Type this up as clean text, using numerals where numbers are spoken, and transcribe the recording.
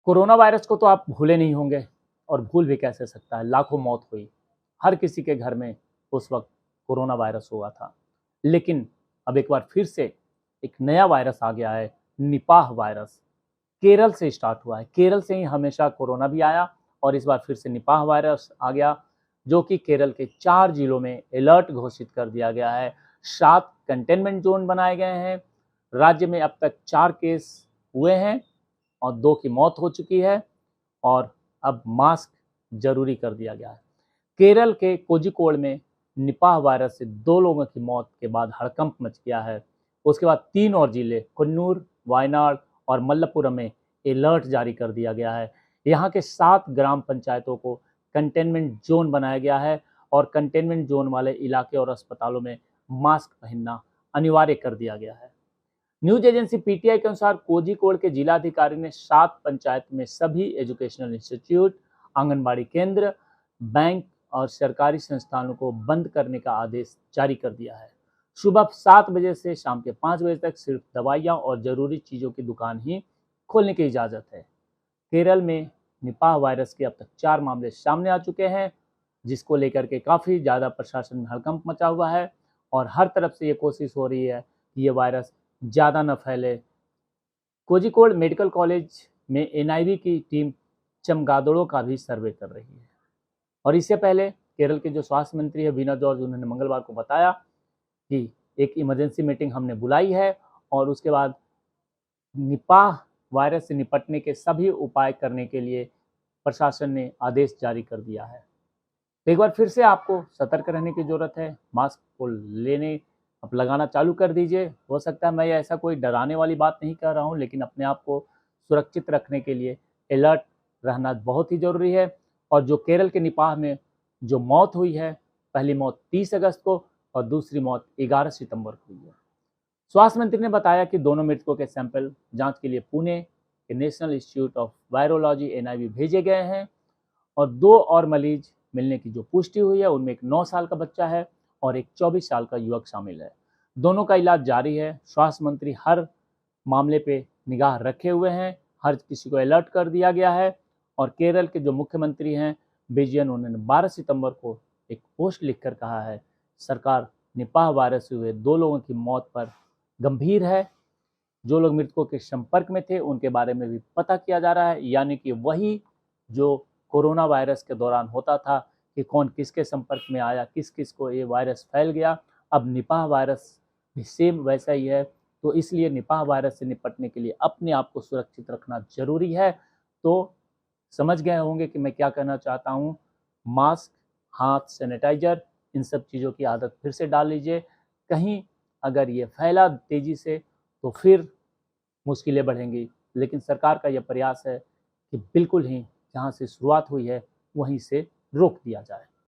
Corona virus को तो आप भूले नहीं होंगे, और भूल भी कैसे सकता है। लाखों मौत हुई, हर किसी के घर में उस वक्त कोरोना वायरस हुआ था। लेकिन अब एक बार फिर से एक नया वायरस आ गया है, निपाह वायरस। केरल से स्टार्ट हुआ है, केरल से ही हमेशा कोरोना भी आया, और इस बार फिर से निपाह वायरस आ गया, जो कि केरल के 4 जिलों में अलर्ट घोषित कर दिया गया है। 7 कंटेनमेंट जोन बनाए गए हैं। राज्य में अब तक 4 केस हुए हैं और 2 की मौत हो चुकी है, और अब मास्क जरूरी कर दिया गया है। केरल के कोझिकोड में निपाह वायरस से 2 लोगों की मौत के बाद हड़कंप मच गया है। उसके बाद 3 और जिले कन्नूर, वायनाड और मल्लपुरम में अलर्ट जारी कर दिया गया है। यहाँ के 7 ग्राम पंचायतों को कंटेनमेंट जोन बनाया गया है, और कंटेनमेंट जोन वाले इलाके और अस्पतालों में मास्क पहनना अनिवार्य कर दिया गया है। न्यूज एजेंसी पीटीआई के अनुसार कोझिकोड के जिलाधिकारी ने 7 पंचायत में सभी एजुकेशनल इंस्टीट्यूट, आंगनबाड़ी केंद्र, बैंक और सरकारी संस्थानों को बंद करने का आदेश जारी कर दिया है। सुबह 7 बजे से शाम के 5 बजे तक सिर्फ दवाइयां और जरूरी चीजों की दुकान ही खोलने की इजाजत है। केरल में निपाह वायरस के अब तक 4 मामले सामने आ चुके हैं, जिसको लेकर के काफी ज्यादा प्रशासन में हड़कंप मचा हुआ है, और हर तरफ से ये कोशिश हो रही है कि ये वायरस ज़्यादा न फैले। कोझिकोड मेडिकल कॉलेज में एनआईवी की टीम चमगादड़ों का भी सर्वे कर रही है। और इससे पहले केरल के जो स्वास्थ्य मंत्री है वीना जॉर्ज, उन्होंने मंगलवार को बताया कि एक इमरजेंसी मीटिंग हमने बुलाई है, और उसके बाद निपाह वायरस से निपटने के सभी उपाय करने के लिए प्रशासन ने आदेश जारी कर दिया है। तो एक बार फिर से आपको सतर्क रहने की ज़रूरत है। मास्क को लेने अब लगाना चालू कर दीजिए। हो सकता है मैं ऐसा कोई डराने वाली बात नहीं कर रहा हूँ, लेकिन अपने आप को सुरक्षित रखने के लिए अलर्ट रहना बहुत ही ज़रूरी है। और जो केरल के निपाह में जो मौत हुई है, पहली मौत 30 अगस्त को और दूसरी मौत 11 सितंबर को हुई है। स्वास्थ्य मंत्री ने बताया कि दोनों मृतकों के सैंपल जांच के लिए पुणे के national institute of virology NIV भेजे गए हैं, और 2 और मरीज मिलने की जो पुष्टि हुई है, उनमें एक 9 साल का बच्चा है और एक 24 साल का युवक शामिल है। दोनों का इलाज जारी है। स्वास्थ्य मंत्री हर मामले पे निगाह रखे हुए हैं, हर किसी को अलर्ट कर दिया गया है। और केरल के जो मुख्यमंत्री हैं विजयन, उन्होंने 12 सितंबर को एक पोस्ट लिखकर कहा है, सरकार निपाह वायरस से हुए 2 लोगों की मौत पर गंभीर है। जो लोग मृतकों के संपर्क में थे उनके बारे में भी पता किया जा रहा है, यानी कि वही जो कोरोना वायरस के दौरान होता था कि कौन किसके संपर्क में आया, किस किस को ये वायरस फैल गया। अब निपाह वायरस भी सेम वैसा ही है। तो इसलिए निपाह वायरस से निपटने के लिए अपने आप को सुरक्षित रखना जरूरी है। तो समझ गए होंगे कि मैं क्या कहना चाहता हूँ। मास्क, हाथ सैनिटाइजर, इन सब चीज़ों की आदत फिर से डाल लीजिए। कहीं अगर ये फैला तेज़ी से तो फिर मुश्किलें बढ़ेंगी, लेकिन सरकार का यह प्रयास है कि बिल्कुल ही जहाँ से शुरुआत हुई है वहीं से रोक दिया जाए।